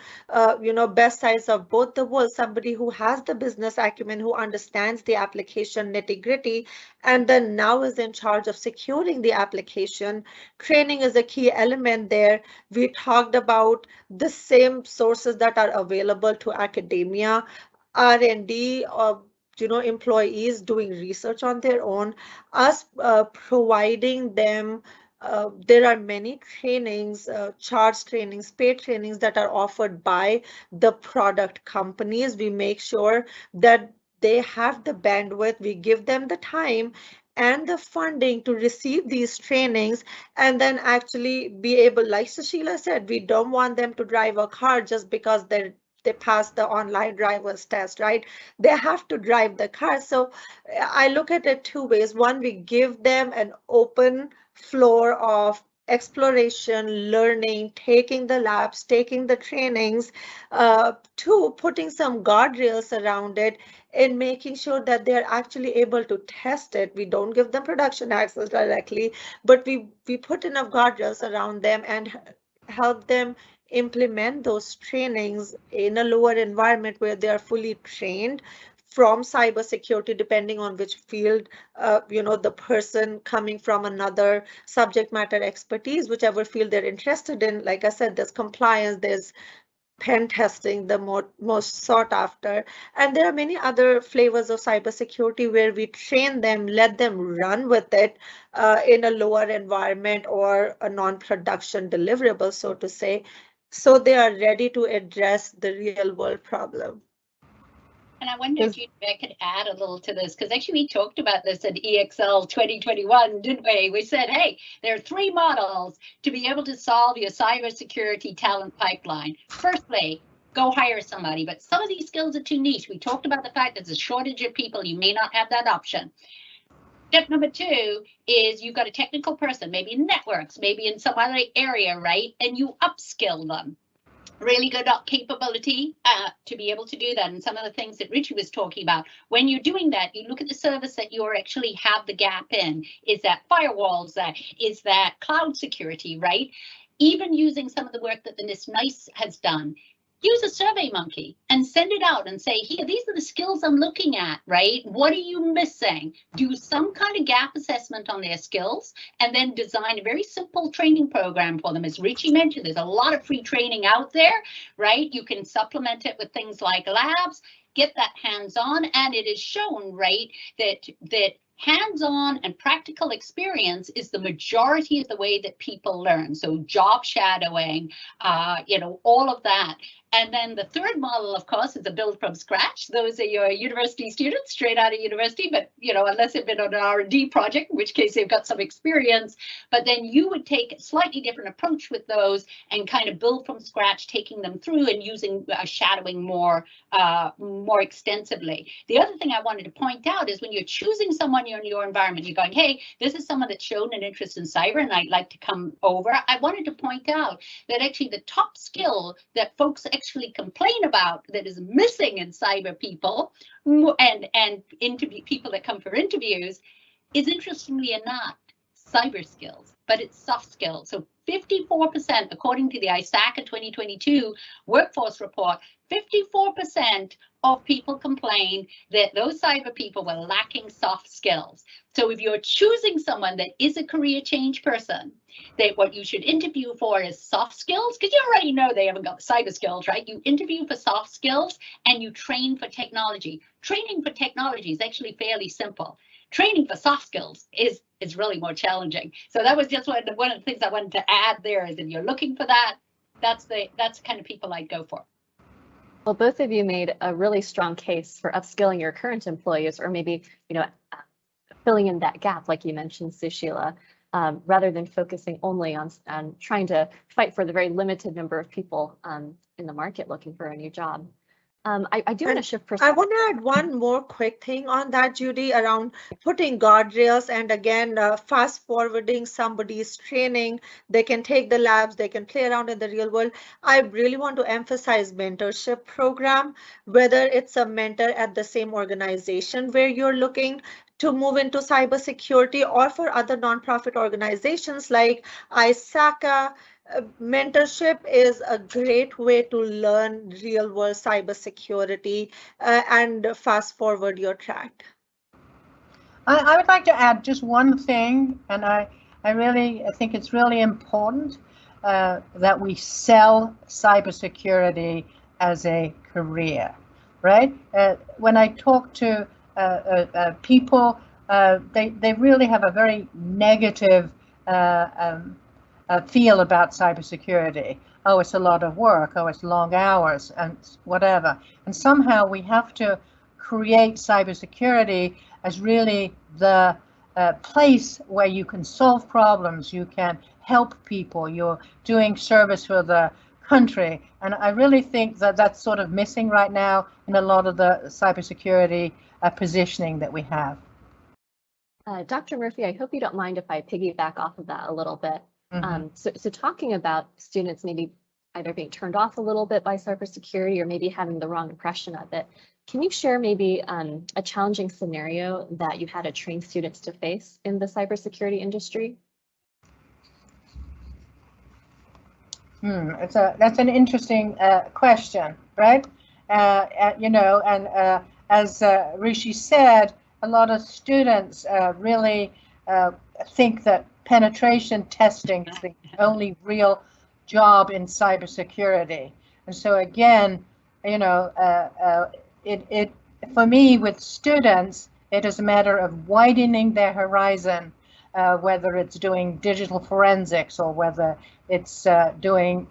D: best sides of both the worlds. Somebody who has the business acumen, who understands the application nitty-gritty, and then now is in charge of securing the application. Training is a key element there. We talked about the same sources that are available to academia, R&D, employees doing research on their own, us providing them. There are many trainings, charge trainings, paid trainings that are offered by the product companies. We make sure that they have the bandwidth, we give them the time and the funding to receive these trainings, and then actually be able, like Sushila said, we don't want them to drive a car just because they pass the online driver's test, right? They have to drive the car. So I look at it 2 ways. One, we give them an open floor of exploration, learning, taking the labs, taking the trainings. 2, putting some guardrails around it and making sure that they're actually able to test it. We don't give them production access directly, but we put enough guardrails around them and help them implement those trainings in a lower environment where they are fully trained from cybersecurity, depending on which field, the person coming from another subject matter expertise, whichever field they're interested in. Like I said, there's compliance, there's pen testing, the most sought after. And there are many other flavors of cybersecurity where we train them, let them run with it in a lower environment or a non-production deliverable, so to say, so they are ready to address the real world problem.
C: And I wonder if I could add a little to this, because actually we talked about this at eXL 2021, didn't we? We said, hey, there are 3 models to be able to solve your cybersecurity talent pipeline. Firstly, go hire somebody, but some of these skills are too niche. We talked about the fact there's a shortage of people. You may not have that option. Step number 2 is you've got a technical person, maybe in networks, maybe in some other area, right? And you upskill them. Really good capability to be able to do that. And some of the things that Ruchi was talking about, when you're doing that, you look at the service that you actually have the gap in. Is that firewalls? Is that cloud security, right? Even using some of the work that the NIST has done. Use a survey monkey and send it out and say, here, these are the skills I'm looking at, right? What are you missing? Do some kind of gap assessment on their skills and then design a very simple training program for them. As Ruchi mentioned, there's a lot of free training out there, right? You can supplement it with things like labs, get that hands-on, and it is shown, right, that hands-on and practical experience is the majority of the way that people learn. So job shadowing, all of that. And then the third model, of course, is a build from scratch. Those are your university students straight out of university, but, unless they've been on an R&D project, in which case they've got some experience, but then you would take a slightly different approach with those and kind of build from scratch, taking them through and using shadowing more extensively. The other thing I wanted to point out is when you're choosing someone in your environment, you're going, hey, this is someone that's shown an interest in cyber and I'd like to come over. I wanted to point out that actually the top skill that folks actually complain about that is missing in cyber people and interview people that come for interviews is, interestingly enough, cyber skills, but it's soft skills. So 54%, according to the ISACA 2022 workforce report, 54% of people complained that those cyber people were lacking soft skills. So if you're choosing someone that is a career change person, that what you should interview for is soft skills, because you already know they haven't got cyber skills, right? You interview for soft skills and you train for technology. Training for technology is actually fairly simple. Training for soft skills is really more challenging. So that was just one of the things I wanted to add there, is if you're looking for that, that's the kind of people I'd go for.
B: Well, both of you made a really strong case for upskilling your current employees, or maybe, filling in that gap, like you mentioned, Sushila, rather than focusing only on trying to fight for the very limited number of people in the market looking for a new job. I do want to shift perspective.
D: I want to add one more quick thing on that, Judy, around putting guardrails and again, fast forwarding somebody's training. They can take the labs, they can play around in the real world. I really want to emphasize mentorship program, whether it's a mentor at the same organization where you're looking to move into cybersecurity, or for other nonprofit organizations like ISACA. Mentorship is a great way to learn real world cybersecurity and fast forward your track.
E: I would like to add just one thing, and I think it's really important that we sell cybersecurity as a career, right? When I talk to people, they really have a very negative feel about cybersecurity. Oh, it's a lot of work. Oh, it's long hours and whatever. And somehow we have to create cybersecurity as really the place where you can solve problems, you can help people, you're doing service for the country. And I really think that that's sort of missing right now in a lot of the cybersecurity positioning that we have.
B: Dr. Murphy, I hope you don't mind if I piggyback off of that a little bit. So talking about students maybe either being turned off a little bit by cybersecurity or maybe having the wrong impression of it, can you share maybe a challenging scenario that you had to train students to face in the cybersecurity industry?
E: That's an interesting question, right? You know, and as Ruchi said, a lot of students really think that penetration testing is the only real job in cybersecurity. And so again, you know, it for me with students, it is a matter of widening their horizon, whether it's doing digital forensics or whether it's doing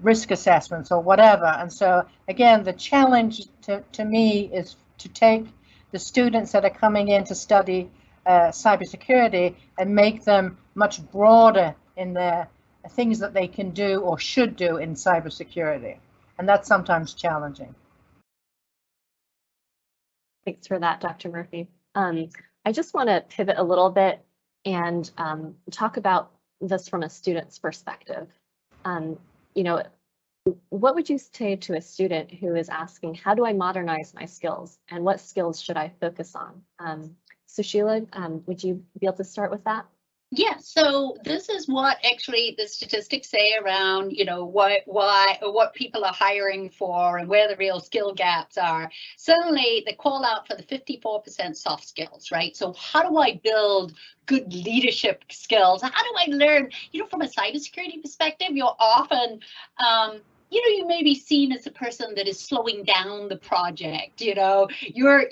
E: risk assessments or whatever. And so again, the challenge to me is to take the students that are coming in to study cybersecurity and make them much broader in their things that they can do or should do in cybersecurity. And that's sometimes challenging.
B: Thanks for that, Dr. Murphy. I just want to pivot a little bit and talk about this from a student's perspective. You know, what would you say to a student who is asking, how do I modernize my skills and what skills should I focus on? Sushila, would you be able to start with that?
C: Yeah, so this is what actually the statistics say around, you know, what people are hiring for and where the real skill gaps are. Certainly, they call out for the 54% soft skills, right? So how do I build good leadership skills? How do I learn, you know, from a cybersecurity perspective, you're often, you know, you may be seen as a person that is slowing down the project. You know, you're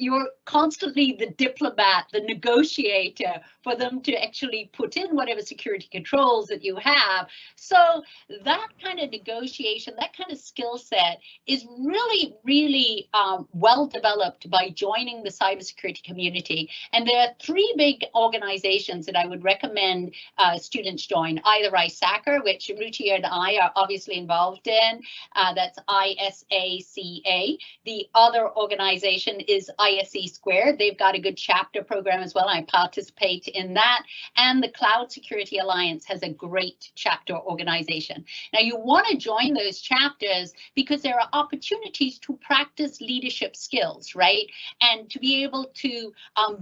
C: constantly the diplomat, the negotiator for them to actually put in whatever security controls that you have. So that kind of negotiation, that kind of skill set is really, really well developed by joining the cybersecurity community. And there are three big organizations that I would recommend students join. Either ISACR, which Ruchi and I are obviously involved in. That's ISACA. The other organization is ISE Squared. They've got a good chapter program as well. I participate in that. And the Cloud Security Alliance has a great chapter organization. Now, you want to join those chapters because there are opportunities to practice leadership skills, right? And to be able to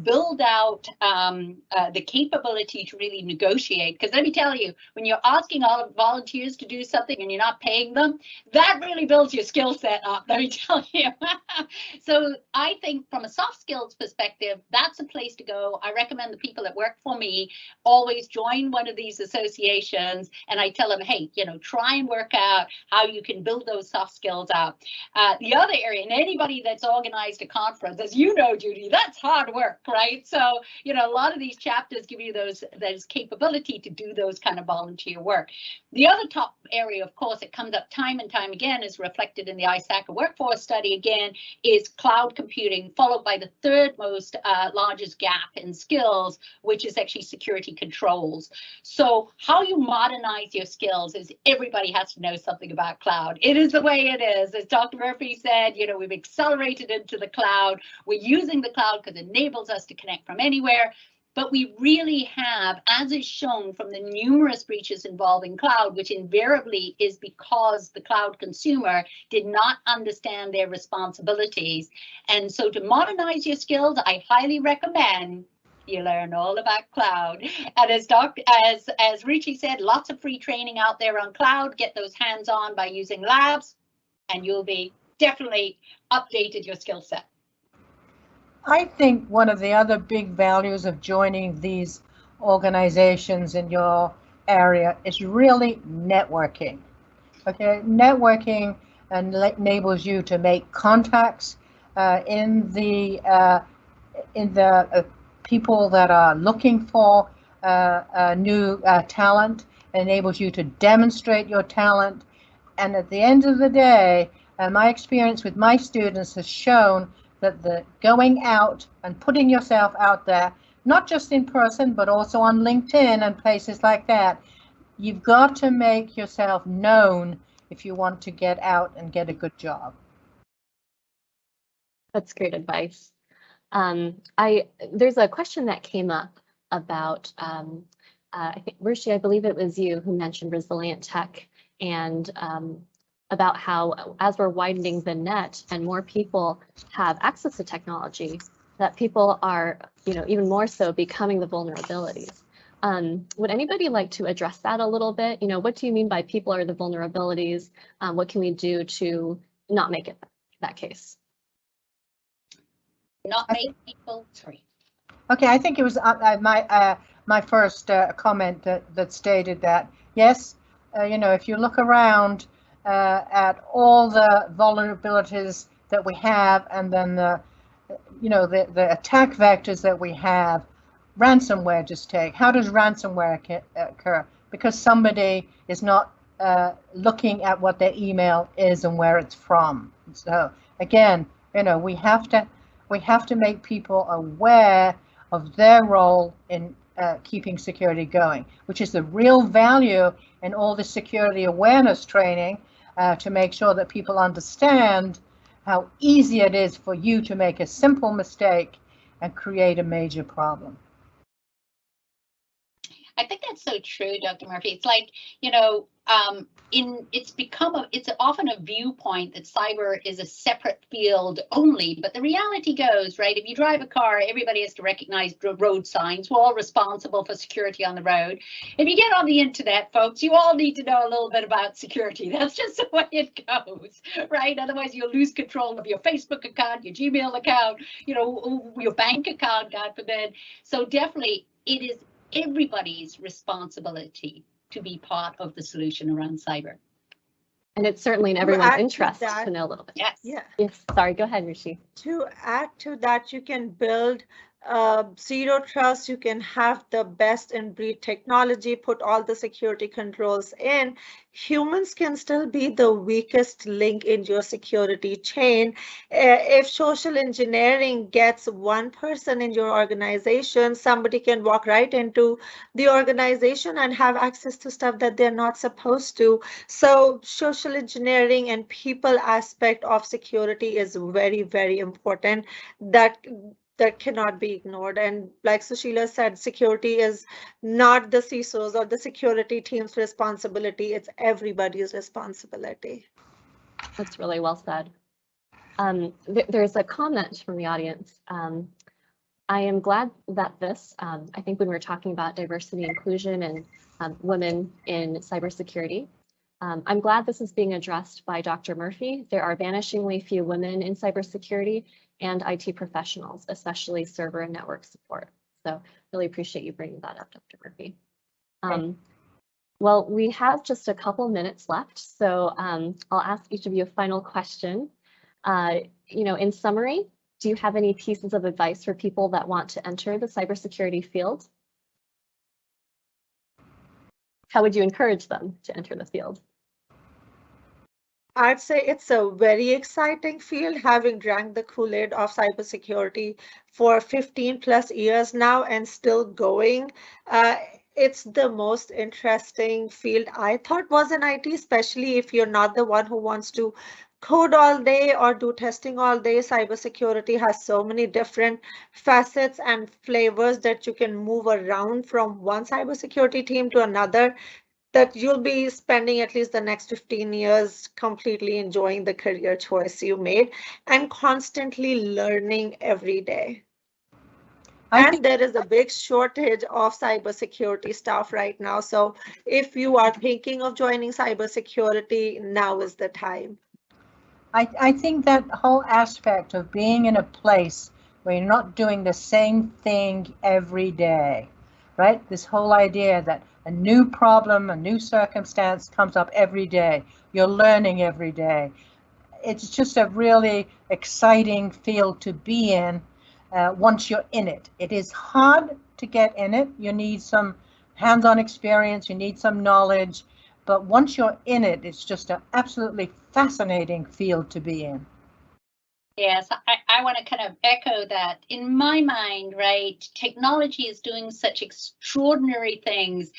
C: build out the capability to really negotiate. Because let me tell you, when you're asking all of volunteers to do something and you're not paying them, that really builds your skill set up, let me tell you. So I think from a soft skills perspective, that's a place to go. I recommend the people that work for me always join one of these associations, and I tell them, hey, you know, try and work out how you can build those soft skills out. The other area, and anybody that's organized a conference, as you know, Judy, that's hard work, right? So, you know, a lot of these chapters give you those capability to do those kind of volunteer work. The other top area, of course, it comes up time and time again, is reflected in the ISACA workforce study again, is cloud computing, followed by the third most largest gap in skills, which is actually security controls. So how you modernize your skills is everybody has to know something about cloud. It is the way it is. As Dr. Murphy said, you know, we've accelerated into the cloud. We're using the cloud because it enables us to connect from anywhere. But we really have, as is shown from the numerous breaches involving cloud, which invariably is because the cloud consumer did not understand their responsibilities. And so to modernize your skills, I highly recommend you learn all about cloud. And as Ruchi said, lots of free training out there on cloud. Get those hands-on by using labs, and you'll be definitely updated your skill set.
E: I think one of the other big values of joining these organizations in your area is really networking. Okay, networking enables you to make contacts in the people that are looking for new talent. It enables you to demonstrate your talent. And at the end of the day, my experience with my students has shown that the going out and putting yourself out there, not just in person, but also on LinkedIn and places like that, you've got to make yourself known if you want to get out and get a good job.
B: That's great advice. There's a question that came up about, I think, Ruchi, I believe it was you who mentioned resilient tech, and about how as we're widening the net and more people have access to technology, that people are, you know, even more so becoming the vulnerabilities. Would anybody like to address that a little bit? What do you mean by people are the vulnerabilities? What can we do to not make it that case?
C: Not make people, sorry.
E: Okay, I think it was my first comment that stated that, yes, if you look around at all the vulnerabilities that we have, and then the attack vectors that we have, ransomware, just take. How does ransomware occur? Because somebody is not looking at what their email is and where it's from. So again, we have to make people aware of their role in keeping security going, which is the real value in all the security awareness training, to make sure that people understand how easy it is for you to make a simple mistake and create a major problem.
C: I think that's so true, Dr. Murphy. It's like, it's often a viewpoint that cyber is a separate field only, but the reality goes, right? If you drive a car, everybody has to recognize road signs. We're all responsible for security on the road. If you get on the internet, folks, you all need to know a little bit about security. That's just the way it goes, right? Otherwise, you'll lose control of your Facebook account, your Gmail account, your bank account, God forbid. So definitely, it is everybody's responsibility to be part of the solution around cyber.
B: And it's certainly in everyone's interest to know a little bit.
C: Yes.
B: Yeah. Yes. Sorry, go ahead, Ruchi.
D: To add to that, you can build zero trust. You can have the best in breed technology, put all the security controls in. Humans can still be the weakest link in your security chain. If social engineering gets one person in your organization, somebody can walk right into the organization and have access to stuff that they're not supposed to. So social engineering and people aspect of security is very, very important. That cannot be ignored. And like Sushila said, security is not the CISO's or the security team's responsibility. It's everybody's responsibility.
B: That's really well said. There's a comment from the audience. I am glad that this, I think when we're talking about diversity, inclusion, and women in cybersecurity, I'm glad this is being addressed by Dr. Murphy. There are vanishingly few women in cybersecurity and IT professionals, especially server and network support. So really appreciate you bringing that up, Dr. Murphy. Well, we have just a couple minutes left, so I'll ask each of you a final question. In summary, do you have any pieces of advice for people that want to enter the cybersecurity field? How would you encourage them to enter the field?
D: I'd say it's a very exciting field, having drank the Kool-Aid of cybersecurity for 15 plus years now and still going. It's the most interesting field I thought was in IT, especially if you're not the one who wants to code all day or do testing all day. Cybersecurity has so many different facets and flavors that you can move around from one cybersecurity team to another, that you'll be spending at least the next 15 years completely enjoying the career choice you made and constantly learning every day. And there is a big shortage of cybersecurity staff right now. So if you are thinking of joining cybersecurity, now is the time.
E: I think that whole aspect of being in a place where you're not doing the same thing every day, right? This whole idea that a new problem, a new circumstance comes up every day. You're learning every day. It's just a really exciting field to be in once you're in it. It is hard to get in it. You need some hands-on experience, you need some knowledge, but once you're in it, it's just an absolutely fascinating field to be in.
C: Yes, I want to kind of echo that. In my mind, right, technology is doing such extraordinary things.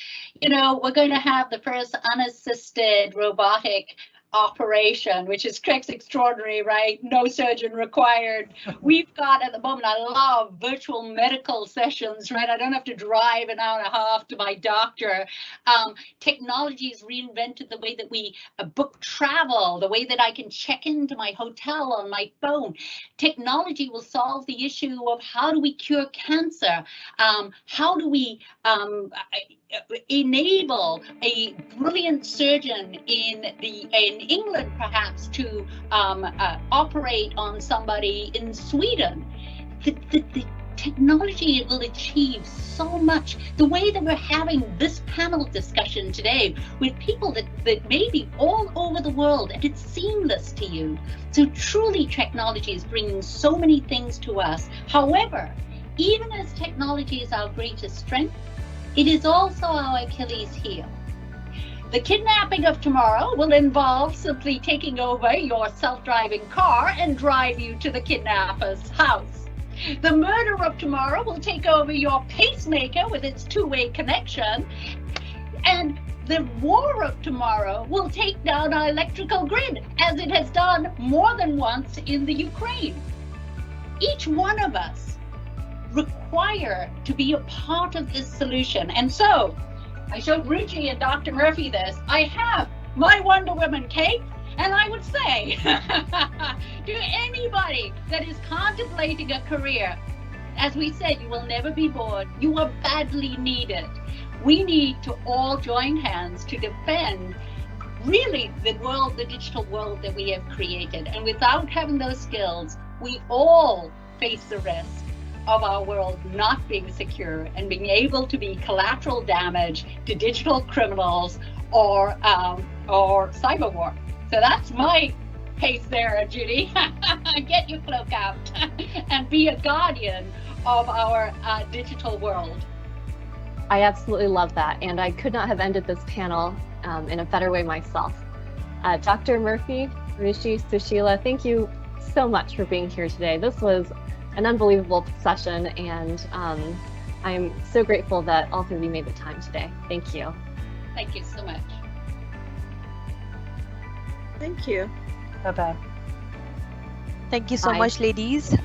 C: We're going to have the first unassisted robotic operation, which is Craig's extraordinary, right? No surgeon required. We've got at the moment, I love virtual medical sessions, right? I don't have to drive an hour and a half to my doctor. Technology has reinvented the way that we book travel, the way that I can check into my hotel on my phone. Technology will solve the issue of how do we cure cancer? How do we enable a brilliant surgeon in England perhaps to operate on somebody in Sweden? The technology will achieve so much. The way that we're having this panel discussion today with people that may be all over the world, and it's seamless to you. So truly technology is bringing so many things to us. However, even as technology is our greatest strength, it is also our Achilles heel. The kidnapping of tomorrow will involve simply taking over your self-driving car and drive you to the kidnapper's house. The murder of tomorrow will take over your pacemaker with its two-way connection. And the war of tomorrow will take down our electrical grid, as it has done more than once in the Ukraine. Each one of us require to be a part of this solution. And so I showed Ruchi and Dr. Murphy this. I have my Wonder Woman cape, and I would say to anybody that is contemplating a career, as we said, you will never be bored. You are badly needed. We need to all join hands to defend really the world, the digital world that we have created. And without having those skills, we all face the risk of our world not being secure and being able to be collateral damage to digital criminals or cyber war. So that's my pace there, Judy. Get your cloak out and be a guardian of our digital world.
B: I absolutely love that, and I could not have ended this panel in a better way myself. Dr. Murphy, Ruchi, Sushila, thank you so much for being here today. This was an unbelievable session, and I'm so grateful that all three of you made the time today. Thank you.
C: Thank you so much.
D: Thank you.
E: Bye-bye.
A: Thank you so
B: Bye.
A: much, ladies.